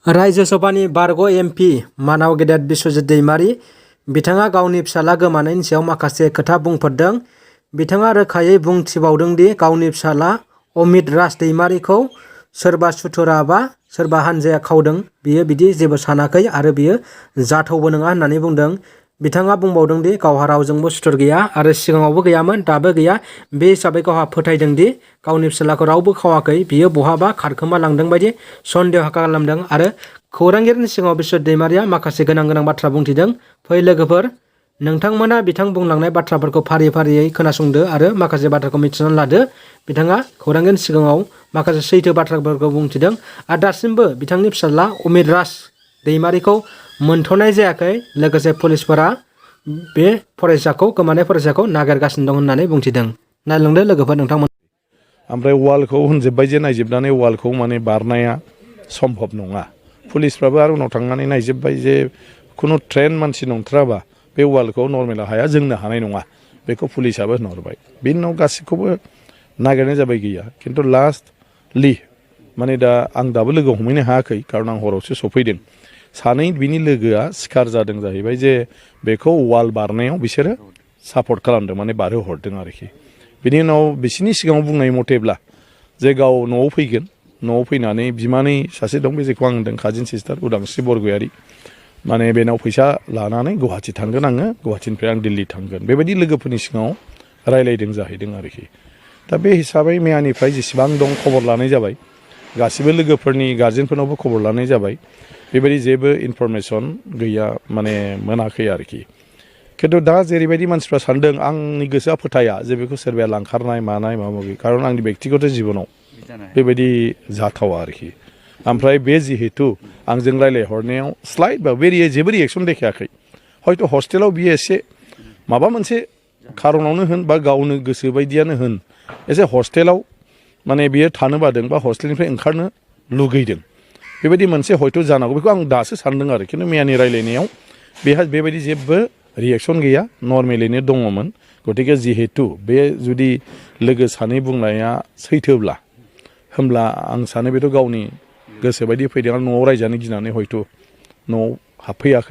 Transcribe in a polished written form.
राज्य सभानि बारग' एमपि मानाव गेदेर बिस्वजित दैमारी बिथाङा गावनि फिसाला गोमानायनि सायाव माखासे खोथा बुंफोरदों। बिथाङा रोखायै बुंथिबावदों दि गावनि फिसाला अमित राज दैमारीखौ सोरबा सुथुरा बा सोरबा हानजाया खावदों, बियो बिदि जेबो सानाखै आरो बियो जाथावबो नङा होननानै बुंदों। बिथाङा बुंबावदों दि गावहा रावजोंबो सुथुर गैया आरो सिगाङावबो गैयामोन, दाबो गैया। बे हिसाबै गावहा फोथायदों दि गावनि फिसालाखौ रावबो खावाखै, बियो बहाबा खारखोमा लांदों बायदि सन्देह खालामदों आरो खौरांगिरिनि सिगाङाव बिस्वजित दैमारीया माखासे गोनां बाथ्रा बुंथिदों। फै लोगोफोर, नोंथांमोना बिथां बुंलांनाय बाथ्राफोरखौ फारि फारियै खोनासंदो आरो माखासे बाथ्राखौ मिथिनानै लादो। बिथाङा खौरांगिरिनि सिगाङाव माखासे सैथो बाथ्राफोरखौ बुंथिदों आरो दासिमबो बिथांनि फिसाला अमित राज दैमारीखौ मोनथ'नाय जायाखै। लोगोसे पुलिसफोरा बे गोमानाय फरायसाखौ नागिरगासिनो दं होननानै बुंथिदों। नायलांदो लोगोफोर नोंथांमोन। ओमफ्राय वालखौ होनजोब्बाय जे नायजोबनानै वालखौ माने बारनाया सम्भब नङा। पुलिसफ्राबो आरो उनाव थांनानै नायजोब्बाय जे खुनु ट्रेन मानसि नंथाराबा बे वालखौ नर्मेलाव हाया, जोंनो हानाय नङा, बेखौ पुलिसाबो होनहरबाय। बिनि उनाव गासैखौबो नागिरनाय जाबाय, गैया। खिन्थु लास्टलि माने दा आं दाबो लोगो हमहैनो हायाखै, खारन आं हरावसो सफैदों। सानै बिनि लोगोआ सिखार जादों जाहैबाय जे बेखौ वाल बारनायाव बिसोरो सापर्ट खालामदों, माने बारहोहरदों आरोखि। बिनि उनाव बिसोरनि सिगाङाव बुंनाय मथेब्ला जे गाव न'आव फैगोन, न'आव फैनानै बिमानै सासे दं, बे जेखौ आं होनदों काजिन सिस्टार उदांस्रि बरगयारी, माने बेनाव फैसा लानानै गुवाहाटि थांगोन आङो, गुवाहाटिनिफ्राय आं दिल्ली थांगोन, बेबायदि लोगोफोरनि सिगाङाव रायलायदों जाहैदों आरोखि। दा बे हिसाबै मैयानिफ्राय जेसेबां दं खबर लानाय जाबाय, गासिबो लोगोफोरनि गार्जेनफोरनावबो खबर लानाय जाबाय। बेबायदि जेबो इनफरमेसन गैया, माने मोनाखै आरोखि। खिन्थु दा जेरैबायदि मानसिफ्रा सानदों, आंनि गोसोआ फोथाया जे बेखौ सोरबाया लांखारनाय मानाय माबा माबि, खारन आंनि बेक्तिगत जिबनाव बेबायदि जाथावा आरोखि। ओमफ्राय बे जिहेतु आंजों रायलायहरनायाव स्लाइट बा जेबो रिएक्सन देखायाखै, हयथ' हस्टेलाव बियो एसे माबा मोनसे खारनावनो होन बा गावनो गोसो बायदियानो होन, एसे हस्टेलाव माने बियो थानो बादों बा हस्टेलनिफ्राय ओंखारनो लुगैदों, बेबायदि मोनसे हयथ' जानांगौ। बेखौ आं दासो सानदों आरो। खिन्थु मैयानि रायलायनायाव बेहा बेबायदि जेबो रिएक्सन गैया, नर्मेलैनो दङमोन। गतिके जिहेतु बे जुदि लोगो सानै बुंनाया सैथोब्ला, होमब्ला आं सानो बेथ' गावनि गोसो बायदि फैदों आरो न'आव रायजानो गिनानै हयथ' न'आव हाबफैयाखै।